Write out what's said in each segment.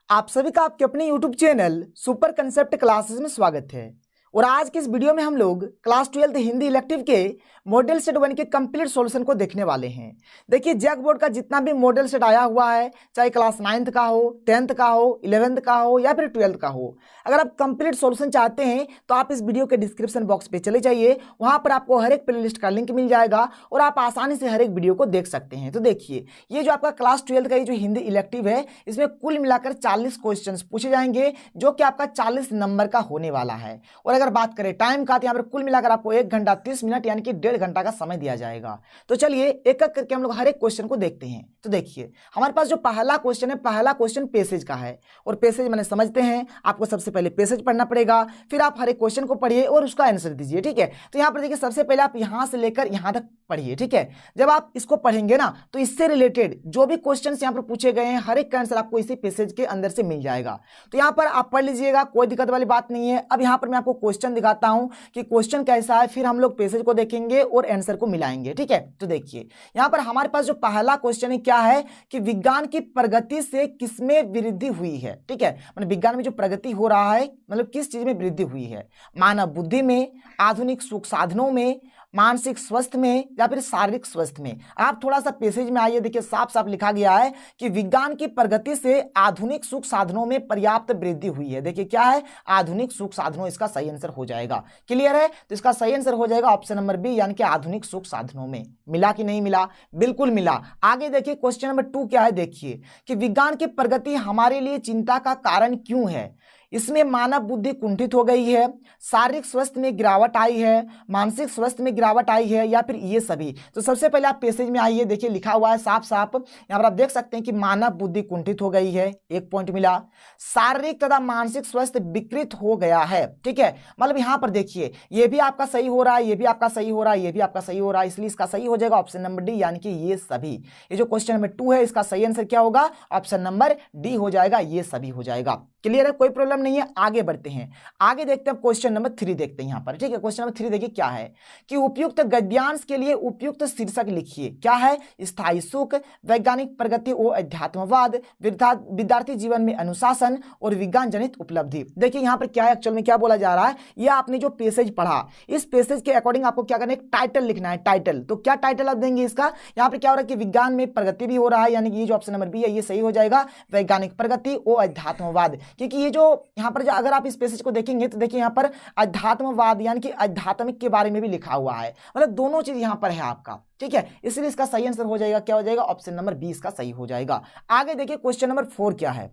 आप सभी का आपके अपने YouTube channel super concept classes में स्वागत है। और आज के इस वीडियो में हम लोग क्लास 12 हिंदी इलेक्टिव के मॉडल सेट 1 के कंप्लीट सॉल्यूशन को देखने वाले हैं। देखिए जैक बोर्ड का जितना भी मॉडल सेट आया हुआ है, चाहे क्लास 9th का हो, 10th का हो, 11th का हो या फिर 12th का हो, अगर आप कंप्लीट सॉल्यूशन चाहते हैं तो आप इस वीडियो के डिस्क्रिप्शन बॉक्स पे चले जाइए। वहां पर आपको हर एक प्लेलिस्ट का लिंक मिल जाएगा और आप आसानी से हर एक वीडियो को देख सकते हैं। तो देखिए ये जो आपका क्लास 12 का ये जो हिंदी इलेक्टिव है, इसमें कुल मिलाकर 40 क्वेश्चंस पूछे जाएंगे जो कि आपका 40 नंबर का होने वाला है। और अगर बात करें टाइम का, तो यहाँ पर कुल मिलाकर आपको 1 घंटा 30 मिनट यानी कि 1.5 घंटा का समय दिया जाएगा। तो चलिए एक एक करके हम लोग हर एक क्वेश्चन को देखते हैं। तो देखिए हमारे पास जो पहला क्वेश्चन है, पहला क्वेश्चन पैसेज का है। और पैसेज मैंने समझते हैं, आपको सबसे पहले पैसेज पढ़ना पड़ेगा, फिर आप हर एक क्वेश्चन को पढ़िए और उसका आंसर दीजिए। ठीक है, तो यहाँ पर देखिए सबसे पहले आप यहाँ से लेकर यहाँ तक पढ़िए। ठीक है, जब आप इसको पढ़ेंगे ना तो इससे रिलेटेड जो भी क्वेश्चंस यहाँ पर पूछे गए हैं, हर एक का आंसर आपको इसी पैसेज के अंदर से मिल जाएगा। तो यहाँ पर आप पढ़ लीजिएगा, कोई दिक्कत वाली बात नहीं है। अब यहाँ पर मैं आपको क्वेश्चन दिखाता हूँ कि क्वेश्चन कैसा है, फिर हम लोग पैसेज को देखेंगे और आंसर को मिलाएंगे। ठीक है, तो देखिए यहाँ पर हमारे पास जो पहला क्वेश्चन है क्या है कि विज्ञान की प्रगति से किसमें वृद्धि हुई है। ठीक है, मतलब विज्ञान में जो प्रगति हो रहा है, मतलब किस चीज में वृद्धि हुई है, मानव बुद्धि में, आधुनिक सुख साधनों में, मानसिक स्वास्थ्य में या फिर शारीरिक स्वास्थ्य में। आप थोड़ा सा पैसेज में आइए, देखिए साफ साफ लिखा गया है कि विज्ञान की प्रगति से आधुनिक सुख साधनों में पर्याप्त वृद्धि हुई है। देखिए क्या है, आधुनिक सुख साधनों, इसका सही आंसर हो जाएगा। क्लियर है, तो इसका सही आंसर हो जाएगा ऑप्शन नंबर बी, यानी कि आधुनिक सुख साधनों में। मिला कि नहीं मिला? बिल्कुल मिला। आगे देखिए क्वेश्चन नंबर 2 क्या है, देखिए कि विज्ञान की प्रगति हमारे लिए चिंता का कारण क्यों है। इसमें मानव बुद्धि कुंठित हो गई है, शारीरिक स्वास्थ्य में गिरावट आई है, मानसिक स्वास्थ्य में गिरावट आई है, या फिर ये सभी। तो सबसे पहले आप पैसेज में आइए, देखिए लिखा हुआ है साफ साफ, यहाँ पर आप देख सकते हैं कि मानव बुद्धि कुंठित हो गई है, 1 पॉइंट मिला। शारीरिक तथा मानसिक स्वास्थ्य विकृत हो गया है। ठीक है, मतलब यहाँ पर देखिए ये भी आपका सही हो रहा है, ये भी आपका सही हो रहा है, ये भी आपका सही हो रहा है, इसलिए इसका सही हो जाएगा ऑप्शन नंबर डी, यानी कि ये सभी। ये जो क्वेश्चन नंबर 2 है, इसका सही आंसर क्या होगा, ऑप्शन नंबर डी हो जाएगा, ये सभी हो जाएगा। क्लियर है, कोई प्रॉब्लम नहीं है। आगे बढ़ते हैं, आगे देखते हैं क्वेश्चन नंबर 3 देखते हैं यहाँ पर। ठीक है, क्वेश्चन नंबर 3 देखिए क्या है कि उपयुक्त गद्यांश के लिए उपयुक्त शीर्षक लिखिए। क्या है, स्थायी सुख, वैज्ञानिक प्रगति और अध्यात्मवाद, विद्यार्थी जीवन में अनुशासन और विज्ञान जनित उपलब्धि। देखिए यहाँ पर क्या है, एक्चुअल में क्या बोला जा रहा है, ये आपने जो पैसेज पढ़ा, इस पैसेज के अकॉर्डिंग आपको क्या करना है, एक टाइटल लिखना है। टाइटल, तो क्या टाइटल आप देंगे इसका, यहाँ पर क्या हो रहा है कि विज्ञान में प्रगति भी हो रहा है, यानी कि ये जो ऑप्शन नंबर बी है ये सही हो जाएगा, वैज्ञानिक प्रगति और अध्यात्मवाद। क्योंकि ये जो यहाँ पर अगर आप इस पैसेज को देखेंगे तो देखिए यहाँ पर अध्यात्मवाद यानी कि आध्यात्मिक के बारे में भी लिखा हुआ है, मतलब दोनों चीज यहाँ पर है आपका। ठीक है, इसलिए इसका सही आंसर हो जाएगा, क्या हो जाएगा, ऑप्शन नंबर बी इसका सही हो जाएगा। आगे देखिए क्वेश्चन नंबर 4 क्या है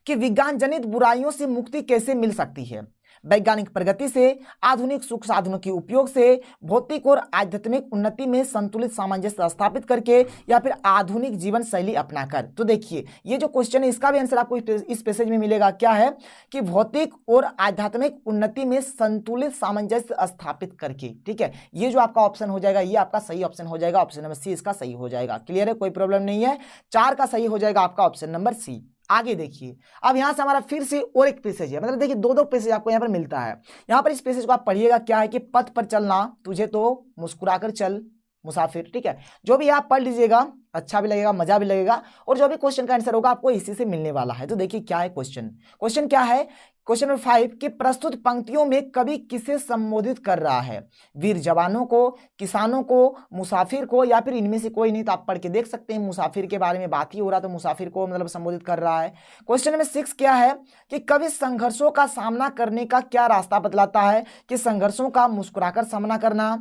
कि विज्ञान जनित बुराइयों से मुक्ति कैसे मिल सकती है। वैज्ञानिक प्रगति से, आधुनिक सुख साधनों के उपयोग से, भौतिक और आध्यात्मिक उन्नति में संतुलित सामंजस्य स्थापित करके, या फिर आधुनिक जीवन शैली अपनाकर। तो देखिए ये जो क्वेश्चन है इसका भी आंसर आपको इस पैसेज में मिलेगा। क्या है कि भौतिक और आध्यात्मिक उन्नति में संतुलित सामंजस्य स्थापित करके। ठीक है, ये जो आपका ऑप्शन हो जाएगा ये आपका सही ऑप्शन हो जाएगा, ऑप्शन नंबर सी इसका सही हो जाएगा। क्लियर है, कोई प्रॉब्लम नहीं है, 4 का सही हो जाएगा आपका ऑप्शन नंबर सी। आगे देखिए, अब यहां से हमारा फिर से और एक पैसेज है, मतलब देखिए 2 पैसेज आपको यहां पर मिलता है। यहां पर इस पैसेज को आप पढ़िएगा, क्या है कि पथ पर चलना तुझे तो मुस्कुराकर चल मुसाफिर। ठीक है, जो भी आप पढ़ लीजिएगा, अच्छा भी लगेगा, मजा भी लगेगा, और जो भी क्वेश्चन का आंसर होगा आपको इसी से मिलने वाला है। तो देखिए क्या है क्वेश्चन क्या है, क्वेश्चन नंबर 5 कि प्रस्तुत पंक्तियों में कवि किसे संबोधित कर रहा है, वीर जवानों को, किसानों को, मुसाफिर को, या फिर इनमें से कोई नहीं। तो आप पढ़ के देख सकते हैं, मुसाफिर के बारे में बात ही हो रहा, तो मुसाफिर को मतलब संबोधित कर रहा है। क्वेश्चन नंबर 6 क्या है कि कवि संघर्षों का सामना करने का क्या रास्ता बतलाता है, कि संघर्षों का मुस्कुराकर सामना करना,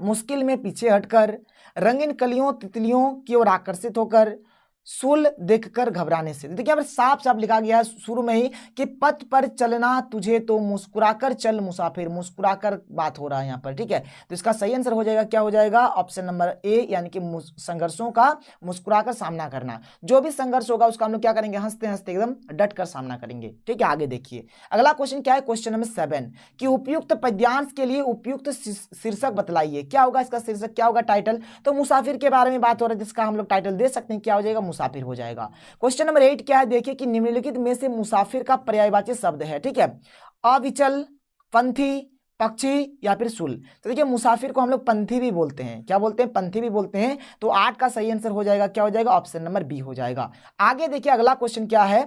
मुश्किल में पीछे हटकर, रंगीन कलियों तितलियों की ओर आकर्षित होकर, सूल देखकर घबराने से। देखिए यहाँ पर साफ साफ लिखा गया है शुरू में ही कि पथ पर चलना तुझे तो मुस्कुराकर चल मुसाफिर, मुस्कुराकर बात हो रहा है यहाँ पर। ठीक है, तो इसका सही आंसर हो जाएगा, क्या हो जाएगा, ऑप्शन नंबर ए, यानी कि संघर्षों का मुस्कुराकर सामना करना। जो भी संघर्ष होगा उसका हम लोग क्या करेंगे, हंसते हंसते एकदम डट कर सामना करेंगे। ठीक है, आगे देखिए अगला क्वेश्चन क्या है, क्वेश्चन नंबर 7 कि उपयुक्त पद्यांश के लिए उपयुक्त शीर्षक बतलाइए। क्या होगा इसका शीर्षक, क्या होगा टाइटल, तो मुसाफिर के बारे में बात हो रहा है, जिसका हम लोग टाइटल दे सकते हैं, क्या हो जाएगा, मुसाफिर हो जाएगा। क्वेश्चन नंबर 8 क्या है, देखिए कि निम्नलिखित में से मुसाफिर का पर्यायवाची शब्द है। ठीक है, अविचल, पंथी, पक्षी या फिर शुल। तो देखिए मुसाफिर को हम लोग पंथी भी बोलते हैं, क्या बोलते हैं, पंथी भी बोलते हैं। तो 8 का सही आंसर हो जाएगा, क्या हो जाएगा, ऑप्शन नंबर बी हो जाएगा। आगे देखिए अगला क्वेश्चन क्या है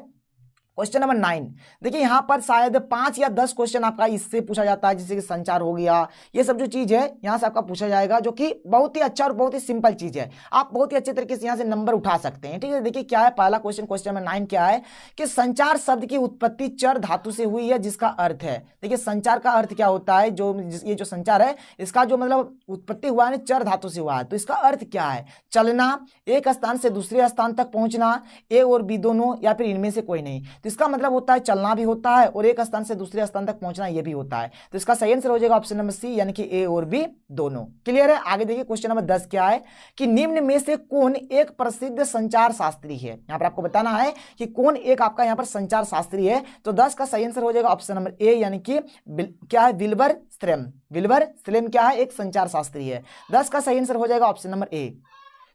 क्वेश्चन नंबर 9, देखिए यहाँ पर शायद 5 या 10 क्वेश्चन आपका इससे पूछा जाता है, जैसे कि संचार हो गया, ये सब जो चीज है यहाँ से आपका पूछा जाएगा, जो कि बहुत ही अच्छा और बहुत ही सिंपल चीज है। आप बहुत ही अच्छे तरीके से यहाँ से नंबर उठा सकते हैं। ठीक है, देखिए क्या है पहला क्वेश्चन, क्वेश्चन नंबर 9 क्या है कि संचार शब्द की उत्पत्ति चर धातु से हुई है, जिसका अर्थ है, देखिए संचार का अर्थ क्या होता है, जो ये जो संचार है इसका जो मतलब उत्पत्ति हुआ है चर धातु से हुआ है, तो इसका अर्थ क्या है, चलना, एक स्थान से दूसरे स्थान तक पहुंचना, ए और बी दोनों, या फिर इनमें से कोई नहीं। तो इसका मतलब होता है चलना भी होता है और एक स्थान से दूसरे स्थान तक पहुंचना ये भी होता है। तो इसका सही आंसर हो जाएगा ऑप्शन नंबर सी, यानी कि ए और बी दोनों। क्लियर है। आगे देखिए क्वेश्चन नंबर 10 क्या है कि निम्न में से कौन एक प्रसिद्ध संचार शास्त्री है। यहां पर आपको बताना है कि कौन एक आपका यहां पर संचार शास्त्री है। तो 10 का सही आंसर हो जाएगा ऑप्शन नंबर ए, यानी कि क्या है, विल्बर स्ट्रैम। विल्बर स्ट्रैम क्या है, एक संचार शास्त्री है। 10 का सही आंसर हो जाएगा ऑप्शन नंबर ए।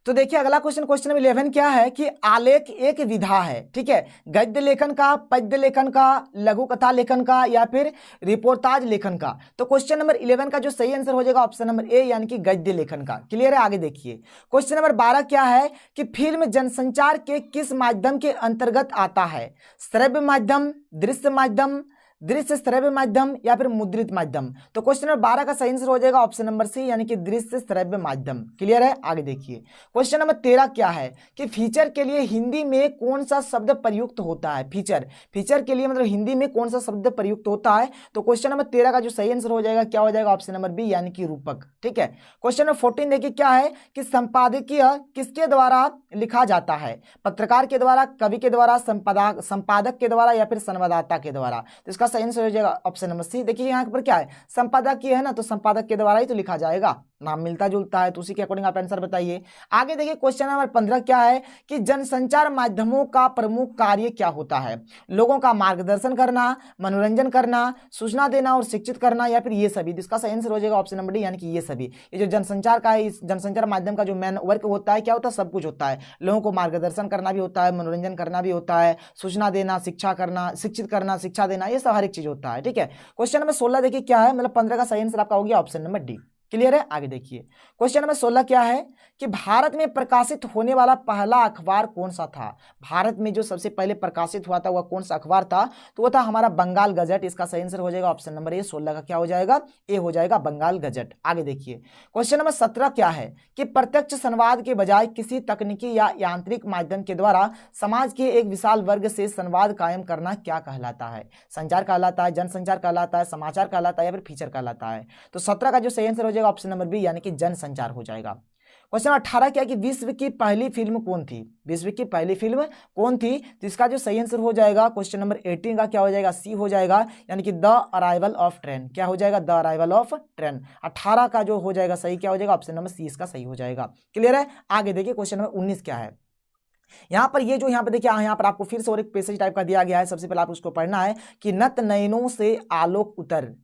तो देखिए अगला क्वेश्चन, क्वेश्चन नंबर 11 क्या है कि आलेख एक विधा है। ठीक है, गद्य लेखन का, पद्य लेखन का, लघु कथा लेखन का, या फिर रिपोर्टाज लेखन का। तो क्वेश्चन नंबर 11 का जो सही आंसर हो जाएगा ऑप्शन नंबर ए, यानी कि गद्य लेखन का। क्लियर है। आगे देखिए क्वेश्चन नंबर 12 क्या है कि फिल्म जनसंचार के किस माध्यम के अंतर्गत आता है, श्रव्य माध्यम, दृश्य माध्यम, दृश्य श्रव्य माध्यम, या फिर मुद्रित माध्यम। तो क्वेश्चन नंबर 12 का सही आंसर हो जाएगा ऑप्शन नंबर सी, यानी कि दृश्य श्रव्य माध्यम। क्लियर है। आगे देखिए क्वेश्चन नंबर 13 क्या है कि फीचर के लिए हिंदी में कौन सा शब्द प्रयुक्त होता है। फीचर, फीचर के लिए मतलब हिंदी में कौन सा शब्द प्रयुक्त होता है। तो क्वेश्चन नंबर 13 का जो सही आंसर हो जाएगा क्या हो जाएगा ऑप्शन नंबर बी, यानी कि रूपक। ठीक है। क्वेश्चन नंबर 14 देखिए क्या है कि संपादकीय किसके द्वारा लिखा जाता है, पत्रकार के द्वारा, कवि के द्वारा, संपादक के द्वारा, या फिर संवाददाता के द्वारा। तो इसका सही आंसर हो जाएगा ऑप्शन नंबर सी। देखिए यहाँ पर क्या है, संपादकीय है ना, तो संपादक के द्वारा ही तो लिखा जाएगा, नाम मिलता जुलता है, तो उसी के अकॉर्डिंग आप आंसर बताइए। आगे देखिए क्वेश्चन नंबर 15 क्या है कि जनसंचार माध्यमों का प्रमुख कार्य क्या होता है, लोगों का मार्गदर्शन करना, मनोरंजन करना, सूचना देना और शिक्षित करना, या फिर ये सभी। इसका सही आंसर हो जाएगा ऑप्शन नंबर डी, यानी कि ये सभी। ये जो जनसंचार का है, इस जनसंचार माध्यम का जो मेन वर्क होता है क्या होता है, सब कुछ होता है। लोगों को मार्गदर्शन करना भी होता है, मनोरंजन करना भी होता है, सूचना देना, शिक्षा करना, शिक्षित करना, शिक्षा देना, ये सब हर एक चीज होता है। ठीक है। क्वेश्चन नंबर 16 देखिए क्या है, मतलब 15 का सही आंसर आपका हो गया ऑप्शन नंबर डी। क्लियर है। आगे देखिए क्वेश्चन नंबर 16 क्या है कि भारत में प्रकाशित होने वाला पहला अखबार कौन सा था। भारत में जो सबसे पहले प्रकाशित हुआ था वह कौन सा अखबार था, तो वह था हमारा बंगाल गजट। इसका सही आंसर हो जाएगा ऑप्शन नंबर ए, 16 का क्या हो जाएगा, ए हो जाएगा, बंगाल गजट। आगे देखिए क्वेश्चन नंबर 17 क्या है कि प्रत्यक्ष संवाद के बजाय किसी तकनीकी या यांत्रिक माध्यम के द्वारा समाज के एक विशाल वर्ग से संवाद कायम करना क्या कहलाता है। संचार कहलाता है, जनसंचार कहलाता है, समाचार कहलाता है, या फिर फीचर कहलाता है। तो 17 का जो सही आंसर हो जाएगा ऑप्शन नंबर बी, यानी कि जनसंचार हो जाएगा। क्वेश्चन 18 क्या है कि विश्व की पहली फिल्म कौन थी, विश्व की पहली फिल्म कौन थी। तो इसका जो सही आंसर हो जाएगा क्वेश्चन नंबर 18 का क्या हो जाएगा, सी हो जाएगा, यानी कि द अराइवल ऑफ ट्रेन। क्या हो जाएगा, द अराइवल ऑफ ट्रेन। 18 का जो हो जाएगा सही क्या हो जाएगा ऑप्शन नंबर सी, इसका सही हो जाएगा। क्लियर है। आगे देखिए क्वेश्चन नंबर 19 क्या है। यहाँ पर ये जो यहाँ पर देखिए, यहाँ पर आपको फिर से और एक पैसेज टाइप का दिया गया है। सबसे पहले आप उसको पढ़ना है कि नत नयनों से आलोक उतर,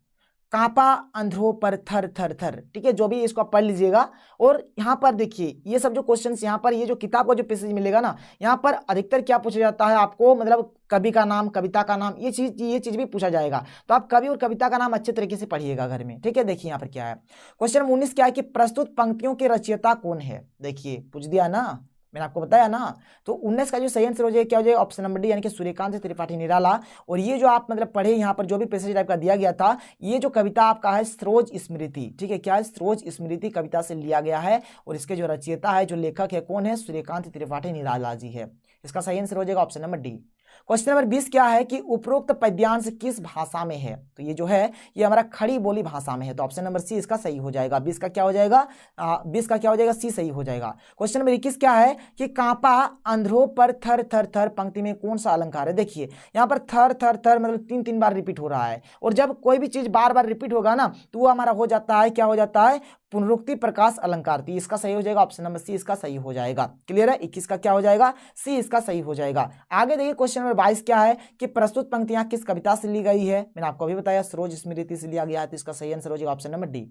कांपा अंधरों पर थर थर थर। ठीक है, जो भी इसको आप पढ़ लीजिएगा। और यहाँ पर देखिए ये सब जो क्वेश्चंस यहाँ पर, ये जो किताब का जो पैसेज मिलेगा ना, यहाँ पर अधिकतर क्या पूछा जाता है आपको, मतलब कवि का नाम, कविता का नाम, ये चीज भी पूछा जाएगा। तो आप कवि और कविता का नाम अच्छे तरीके से पढ़िएगा घर में। ठीक है। देखिए यहाँ पर क्या है क्वेश्चन 19 क्या है कि प्रस्तुत पंक्तियों के रचयिता कौन है। देखिए पूछ दिया ना, मैंने आपको बताया ना। तो 19 का जो सही आंसर हो जाएगा क्या हो जाएगा ऑप्शन नंबर डी, यानी कि सूर्यकांत त्रिपाठी निराला। और ये जो आप मतलब पढ़े यहाँ पर जो भी पैसेज टाइप का दिया गया था, ये जो कविता आपका है सरोज स्मृति। ठीक है, क्या है, सरोज स्मृति कविता से लिया गया है। और इसके जो रचयिता है, जो लेखक है कौन है, सूर्यकांत त्रिपाठी निराला जी है। इसका सही आंसर हो जाएगा option number D. Question number 20 क्या है कि उपरोक्त पद्यांश किस भाषा में है। तो ये जो है ये हमारा खड़ी बोली भाषा में है। तो ऑप्शन नंबर सी इसका सही हो जाएगा। 20 का क्या हो जाएगा, 20 का क्या हो जाएगा, सी सही हो जाएगा। क्वेश्चन नंबर 21 क्या है कि कांपा अंधरों पर थर थर थर पंक्ति में कौन सा अलंकार है। देखिए यहाँ पर थर थर थर मतलब 3 बार रिपीट हो रहा है। और जब कोई भी चीज बार बार रिपीट होगा ना, तो वो हमारा हो जाता है, क्या हो जाता है, पुनरुक्ति प्रकाश अलंकार। तो इसका सही हो जाएगा ऑप्शन नंबर सी, इसका सही हो जाएगा। क्लियर है। 21 का क्या हो जाएगा, सी इसका सही हो जाएगा। आगे देखिए क्वेश्चन नंबर 22 क्या है कि प्रस्तुत पंक्तियां किस कविता से ली गई है। मैंने आपको अभी बताया सरोज स्मृति से लिया गया है। तो इसका सही आंसर हो जाएगा ऑप्शन नंबर डी।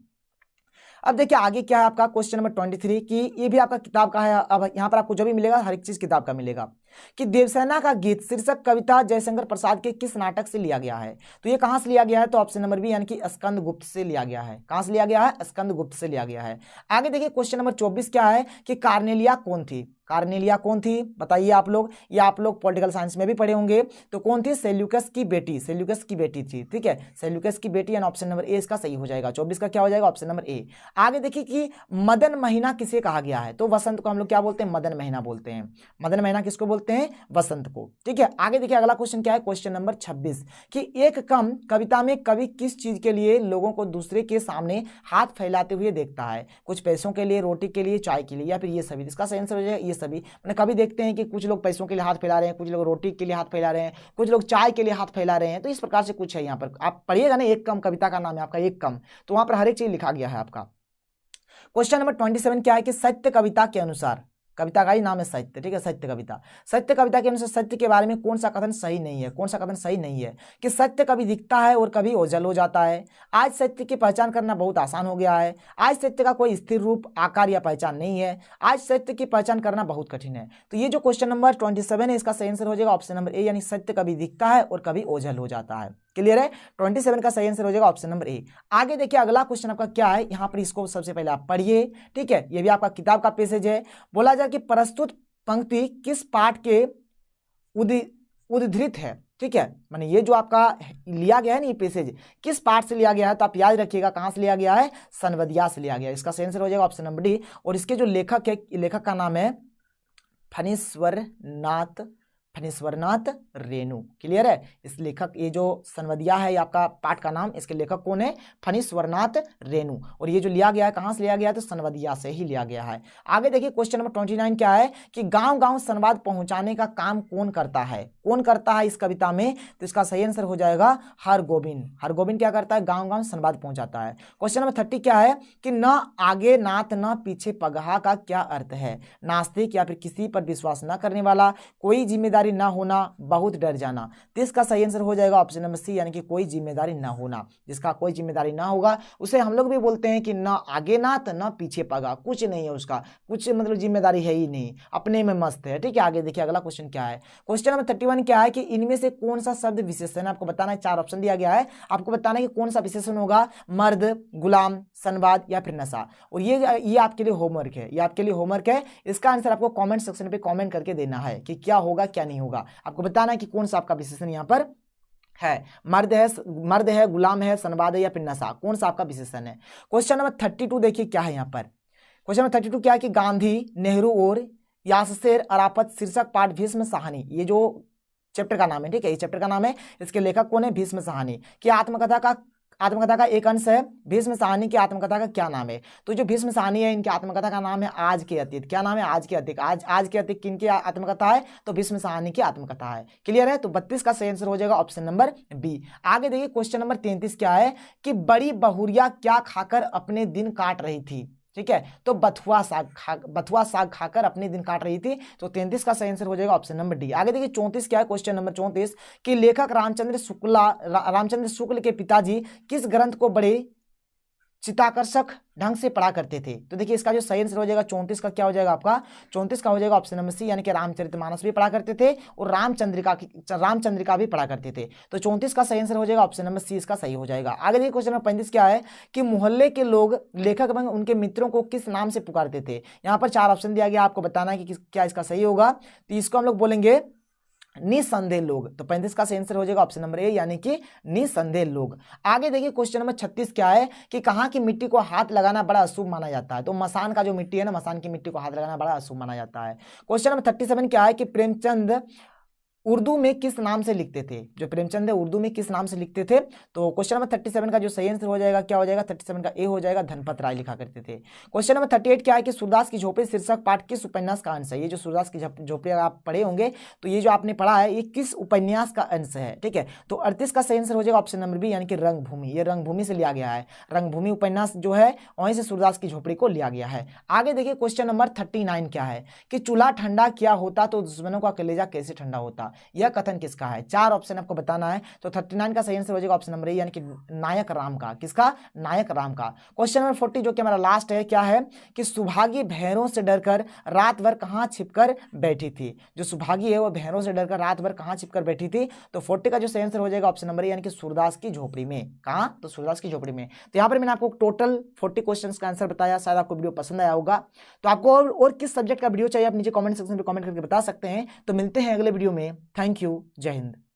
अब देखिए आगे क्या है आपका क्वेश्चन नंबर 23 की, ये भी आपका किताब का है। अब यहाँ पर आपको जो भी मिलेगा हर एक चीज किताब का मिलेगा। कि देवसेना का गीत शीर्षक कविता जयशंकर प्रसाद के किस नाटक से लिया गया है? तो ये कहां से लिया गया है? तो ऑप्शन नंबर बी यानी कि स्कंद गुप्त से लिया गया है। कहां से लिया गया है? स्कंद गुप्त से लिया गया है। आगे देखिए क्वेश्चन नंबर 24 क्या है कि कार्नेलिया कौन थी? कार्नेलिया कौन थी बताइए आप लोग, या आप लोग पॉलिटिकल साइंस में भी पढ़े होंगे। तो कौन थी? सेल्यूकस की बेटी, सेल्यूकस की बेटी थी। ठीक है, सेल्यूकस की बेटी, यानी ऑप्शन नंबर ए इसका सही हो जाएगा। 24 का क्या हो जाएगा? Option number A. आगे देखिए कि मदन महीना किसे कहा गया है? तो वसंत को हम लोग क्या बोलते हैं? मदन महीना बोलते हैं। मदन महीना किसको बोलते हैं? वसंत को। ठीक है, आगे देखिए अगला क्वेश्चन क्या है, क्वेश्चन नंबर 26 कि एक कम कविता में कवि किस चीज के लिए लोगों को दूसरे के सामने हाथ फैलाते हुए देखता है? कुछ पैसों के लिए, रोटी के लिए, चाय के लिए, या फिर ये सभी? इसका सही आंसर हो जाएगा ये सभी। मैंने कभी देखते हैं कि कुछ लोग पैसों के लिए हाथ फैला रहे हैं, कुछ लोग रोटी के लिए हाथ फैला रहे हैं, कुछ लोग चाय के लिए हाथ फैला रहे हैं। तो इस प्रकार से कुछ है यहाँ पर, आप पढ़िएगा ना, एक कम कविता का नाम है आपका एक कम, तो वहां पर हर एक चीज लिखा गया है आपका। क्वेश्चन नंबर 27 क्या है कि सत्य कविता के अनुसार, कविता का ही नाम है सत्य। ठीक है, सत्य कविता। सत्य कविता के अनुसार सत्य के बारे में कौन सा कथन सही नहीं है? कौन सा कथन सही नहीं है? कि सत्य कभी दिखता है और कभी ओझल हो जाता है। आज सत्य की पहचान करना बहुत आसान हो गया है। आज सत्य का कोई स्थिर रूप, आकार या पहचान नहीं है। आज सत्य की पहचान करना बहुत कठिन है। तो ये जो क्वेश्चन नंबर 27 है इसका सही आंसर हो जाएगा ऑप्शन नंबर ए, यानी सत्य कभी दिखता है और कभी ओझल हो जाता है। क्लियर है? 27 का सही आंसर हो जाएगा ऑप्शन नंबर ए। आगे देखिए अगला क्वेश्चन आपका क्या है, यहां पर इसको सबसे पहले आप पढ़िए। ठीक है, ये भी आपका किताब का पैसेज है। बोला जाए कि प्रस्तुत पंक्ति किस पाठ के उद्धृत है? ठीक है, माने ये जो आपका लिया गया है ना, ये पैसेज किस पाठ से लिया गया है? तो आप याद रखिएगा कहां से लिया गया है? सनवदिया से लिया गया है। इसका सही आंसर हो जाएगा ऑप्शन नंबर डी। और इसके जो लेखक है, लेखक का नाम है फणीश्वरनाथ रेणु। क्लियर है? इस लेखक, ये जो सनवदिया है ये आपका पाठ का नाम, इसके लेखक कौन है? फणीश्वरनाथ रेणु। और ये जो लिया गया है कहां से लिया गया है? तो सनवदिया से ही लिया गया है। आगे देखिए क्वेश्चन नंबर 29 क्या है कि गांव गांव संवाद पहुंचाने का काम कौन करता है? कौन करता है इस कविता में? तो इसका सही आंसर हो जाएगा हरगोविंद। हरगोविंद क्या करता है? गांव गांव संवाद पहुंचाता है। क्वेश्चन नंबर 30 क्या है कि न आगे नात न पीछे पगहा का क्या अर्थ है? नास्तिक या फिर किसी पर विश्वास न करने वाला, कोई जिम्मेदारी ना होना, बहुत डर जाना। तो इसका सही आंसर हो जाएगा ऑप्शन नंबर सी, यानी कि कोई जिम्मेदारी ना होना। जिसका कोई जिम्मेदारी ना होगा उसे हम लोग भी बोलते हैं कि ना आगे नात ना पीछे पगा, कुछ नहीं है उसका, कुछ मतलब जिम्मेदारी है ही नहीं, अपने में मस्त है। ठीक है, आगे देखिए अगला क्वेश्चन क्या है। क्वेश्चन नंबर 31 क्या है कि इनमें से कौन सा शब्द विशेषण? आपको बताना है, 4 ऑप्शन दिया गया है, आपको बताना है कि कौन सा विशेषण होगा, मर्द, गुलाम, संवाद या फिर नशा। और ये आपके लिए होमवर्क है, ये आपके लिए होमवर्क है। इसका आंसर आपको कमेंट सेक्शन पे कमेंट करके देना है कि क्या होगा क्या नहीं होगा। आपको बताना है कि कौन सा आपका विशेषण यहाँ पर है, मर्द है, गुलाम है, संवाद है या फिर नशा, कौन सा आपका विशेषण है। क्वेश्चन नंबर 32 देखिए क्या है यहाँ पर। क्वेश्चन नंबर 32 क्या है कि गांधी, नेहरू और याससेर अराफत शीर्षक पाठ भीष्म साहनी, ये जो चैप्टर का नाम है, ठीक है, ये चैप्टर का नाम है, इसके लेखक कौन है? भीष्म साहनी। कि आत्मकथा का एक अंश है। भीष्म साहनी की आत्मकथा का क्या नाम है? तो जो भीष्म साहनी है इनकी आत्मकथा का नाम है आज के अतीत। क्या नाम है? आज के अतीत। आज के अतीत किनकी आत्मकथा है? तो भीष्म साहनी की आत्मकथा है। क्लियर है? तो 32 का सही आंसर हो जाएगा ऑप्शन नंबर बी। आगे देखिए क्वेश्चन नंबर 33 क्या है कि बड़ी बहुरिया क्या खाकर अपने दिन काट रही थी? ठीक है, तो बथुआ साग खाकर अपने दिन काट रही थी। तो 33 का सही आंसर हो जाएगा ऑप्शन नंबर डी। आगे देखिए 34 क्या है, क्वेश्चन नंबर 34 कि लेखक रामचंद्र शुक्ल के पिताजी किस ग्रंथ को बड़े चित्ताकर्षक ढंग से पढ़ा करते थे? तो देखिए इसका जो सही आंसर हो जाएगा 34 का क्या हो जाएगा आपका? 34 का हो जाएगा ऑप्शन नंबर सी, यानी कि रामचरितमानस भी पढ़ा करते थे और रामचंद्रिका भी पढ़ा करते थे। तो 34 का सही आंसर हो जाएगा ऑप्शन नंबर सी, इसका सही हो जाएगा। आगे देखिए क्वेश्चन नंबर 35 क्या है कि मोहल्ले के लोग लेखक एवं उनके मित्रों को किस नाम से पुकारते थे? यहाँ पर 4 ऑप्शन दिया गया, आपको बताना है कि क्या इसका सही होगा। तो इसको हम लोग बोलेंगे निसंदेह लोग। तो 35 का सही आंसर हो जाएगा ऑप्शन नंबर ए, यानी कि निसंदेह लोग। आगे देखिए क्वेश्चन नंबर 36 क्या है कि कहाँ की मिट्टी को हाथ लगाना बड़ा अशुभ माना जाता है? तो मसान का जो मिट्टी है ना, मसान की मिट्टी को हाथ लगाना बड़ा अशुभ माना जाता है। क्वेश्चन नंबर 37 क्या है कि प्रेमचंद उर्दू में किस नाम से लिखते थे? जो प्रेमचंद है उर्दू में किस नाम से लिखते थे? तो क्वेश्चन नंबर 37 का जो सही आंसर हो जाएगा क्या हो जाएगा? 37 का ए हो जाएगा, धनपत राय लिखा करते थे। क्वेश्चन नंबर 38 क्या है कि सूरदास की झोपड़ी शीर्षक पाठ किस उपन्यास का अंश है? ये जो सूरदास की झोपड़ी आप पढ़े होंगे, तो ये जो आपने पढ़ा है ये किस उपन्यास का अंश है? ठीक है, तो 38 का सही आंसर हो जाएगा ऑप्शन नंबर बी, यानी कि रंगभूमि। ये रंगभूमि से लिया गया है, रंगभूमि उपन्यास जो है वहीं से सूरदास की झोपड़ी को लिया गया है। आगे देखिए क्वेश्चन नंबर 39 क्या है कि चूल्हा ठंडा किया होता तो दुश्मनों का कलेजा कैसे ठंडा होता? यह कथन किसका है? 4 ऑप्शन आपको बताना है। तो 39 का सही आंसर हो जाएगा ऑप्शन नंबर ए, यानी कि नायक राम का। किसका? नायक राम का। क्वेश्चन नंबर 40 जो कि हमारा लास्ट है, क्या है कि सुभागी भैरों से डरकर रात भर कहां छिपकर बैठी थी? जो सुभागी है वो भैरों से डरकर रात भर कहां छिपकर बैठी थी? तो 40 का जो सही आंसर हो जाएगा ऑप्शन नंबर ए, यानी कि सूरदास की झोपड़ी में। कहां? तो सूरदास की झोपड़ी में। तो यहाँ पर मैंने आपको टोटल 40 क्वेश्चंस का आंसर बताया। शायद आपको वीडियो पसंद आया होगा। तो आपको और किस सब्जेक्ट का वीडियो चाहिए आप नीचे कमेंट सेक्शन में कमेंट करके बता सकते हैं। तो मिलते हैं अगले वीडियो में। Thank you. जय हिंद।